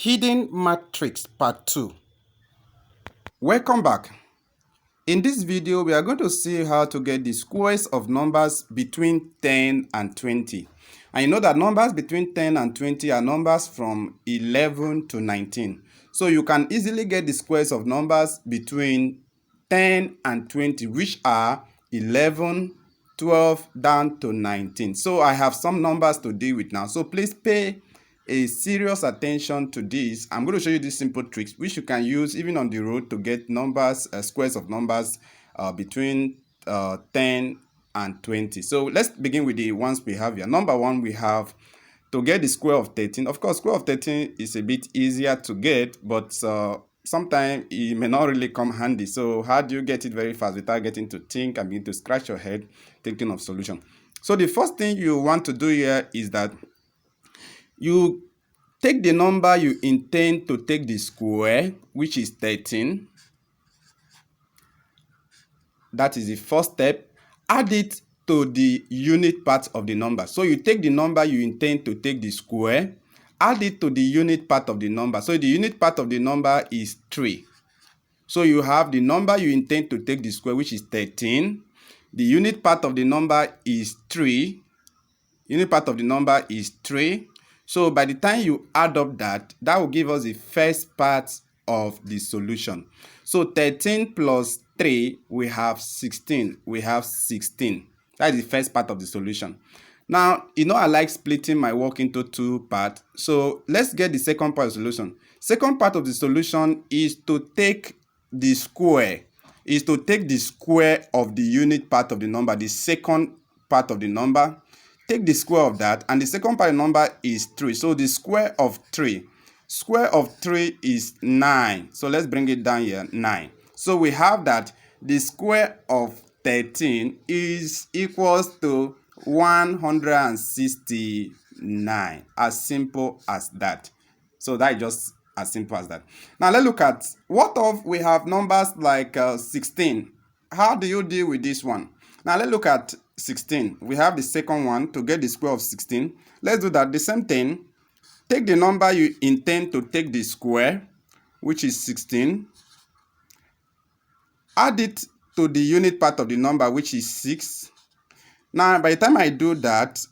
Hidden matrix part 2. Welcome back. In this video, we are going to see how to get the squares of numbers between 10 and 20. And you know that numbers between 10 and 20 are numbers from 11 to 19. So you can easily get the squares of numbers between 10 and 20, which are 11, 12 down to 19. So I have some numbers to deal with now. So please pay a serious attention to this. I'm going to show you these simple tricks which you can use even on the road to get numbers, squares of numbers between 10 and 20. So let's begin with the ones we have here. Number one, we have to get the square of 13. Of course, square of 13 is a bit easier to get, but sometimes it may not really come handy. So how do you get it very fast without getting to think and begin to scratch your head thinking of solution? So the first thing you want to do here is that you take the number you intend to take the square, which is 13. That is the first step. Add it to the unit part of the number. So you take the number you intend to take the square, add it to the unit part of the number. So the unit part of the number is 3. So you have the number you intend to take the square, which is 13. The unit part of the number is 3. Unit part of the number is 3. So by the time you add up that will give us the first part of the solution. So 13 plus 3, we have 16. We have 16. That is the first part of the solution. Now, you know I like splitting my work into two parts. So let's get the second part of the solution. Second part of the solution is to take the square. Is to take the square of the unit part of the number, the second part of the number. Take the square of that, and the second part of the number is 3. So the square of 3. Square of 3 is 9. So let's bring it down here, 9. So we have that the square of 13 is equals to 169. As simple as that. So that is just as simple as that. Now let's look at what of we have numbers like 16. How do you deal with this one? Now let's look at 16. We have the second one to get the square of 16. Let's do that. The same thing. Take the number you intend to take the square, which is 16. Add it to the unit part of the number, which is 6. Now, by the time I do that,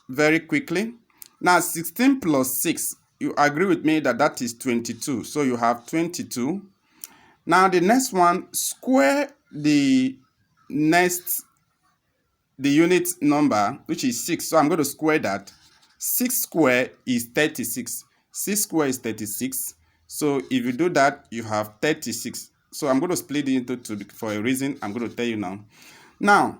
very quickly, now 16 plus 6, you agree with me that that is 22. So you have 22. Now the next one, square the unit number, which is 6. So I'm going to square that. 6 square is 36. 6 square is 36. So if you do that, you have 36. So I'm going to split it into 2 for a reason I'm going to tell you now. Now,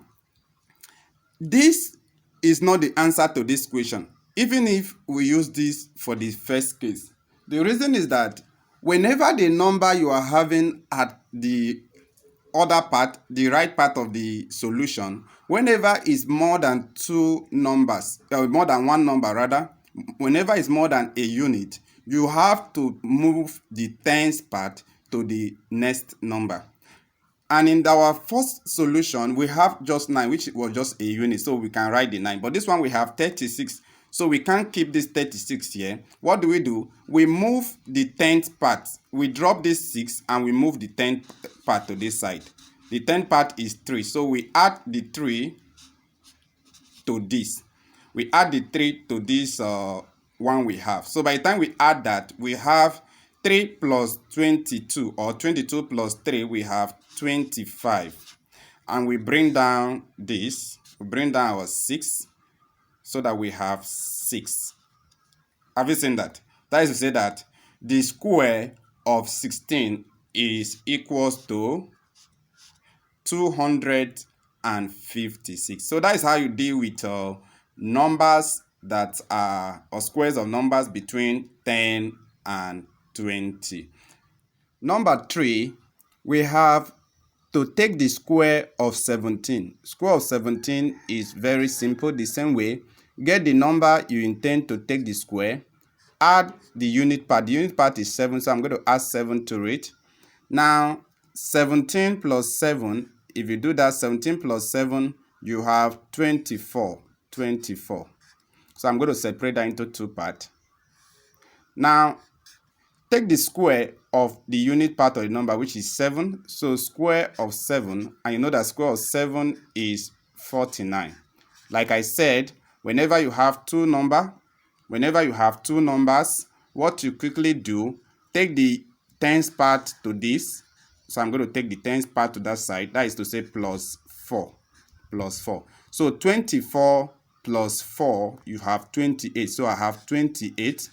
this is not the answer to this question, even if we use this for the first case. The reason is that whenever the number you are having at the other part, the right part of the solution, whenever is more than two numbers, more than one number rather, whenever it's more than a unit, you have to move the tens part to the next number. And in our first solution, we have just 9, which was just a unit, so we can write the 9. But this one we have 36, so we can't keep this 36 here. What do? We move the 10th part. We drop this 6 and we move the 10th part to this side. The 10th part is 3, so we add the 3 to this. We add the 3 to this one we have. So by the time we add that, we have 3 plus 22, or 22 plus 3, we have 25. And we bring down this, we bring down our 6, so that we have 6. Have you seen that? That is to say that the square of 16 is equals to 256. So that is how you deal with numbers that are, or squares of numbers between 10 and 20. Number 3, we have to take the square of 17. Square of 17 is very simple. The same way, get the number you intend to take the square, add the unit part. The unit part is 7, so I'm going to add 7 to it. Now, 17 plus 7, if you do that, 17 plus 7, you have 24. 24. So I'm going to separate that into two parts. Now, take the square of the unit part of the number, which is 7. So square of 7, and you know that square of 7 is 49. Like I said, whenever you have two numbers, what you quickly do, take the tens part to this. So I'm going to take the tens part to that side. That is to say plus 4. So 24 plus 4, you have 28. So I have 28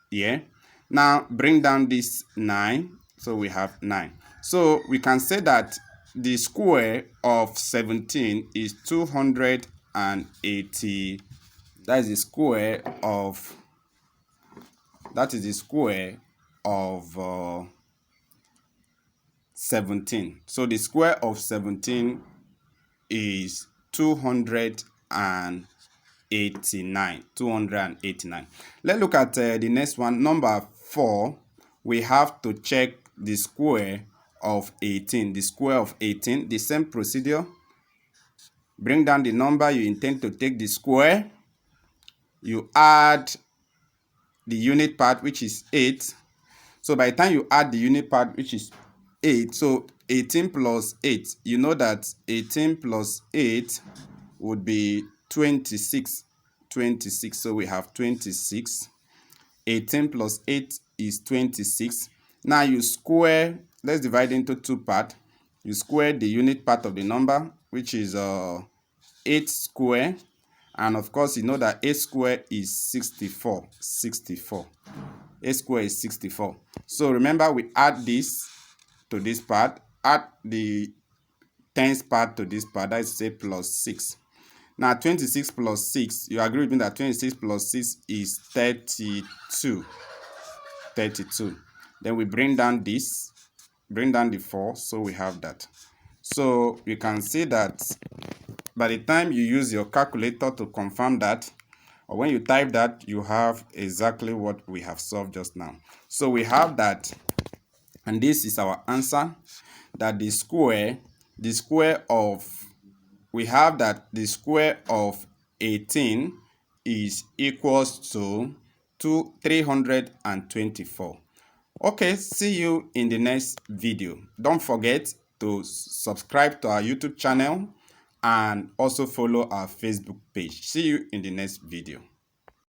here. Now bring down this 9. So we have 9. So we can say that the square of 17 is 280. That is the square of 17. So the square of 17 is 289. 289. Let's look at the next one. Number 4. We have to check the square of 18. The square of 18. The same procedure. Bring down the number you intend to take the square. You add the unit part, which is 8. So by the time you add the unit part, which is 8, so 18 plus 8, you know that 18 plus 8 would be 26. So we have 26. 18 plus 8 is 26. Now you square, let's divide into two parts. You square the unit part of the number, which is 8 square. And of course, you know that 8 square is 64. 8 square is 64. So remember, we add this to this part, add the tens part to this part, that is to say plus 6. Now 26 plus 6, you agree with me that 26 plus 6 is 32. Then we bring down this, bring down the 4, so we have that. So you can see that by the time you use your calculator to confirm that, or when you type that, you have exactly what we have solved just now. So we have that, and this is our answer, that the square of 18 is equals to 324. Okay, see you in the next video. Don't forget to subscribe to our YouTube channel and also follow our Facebook page. See you in the next video.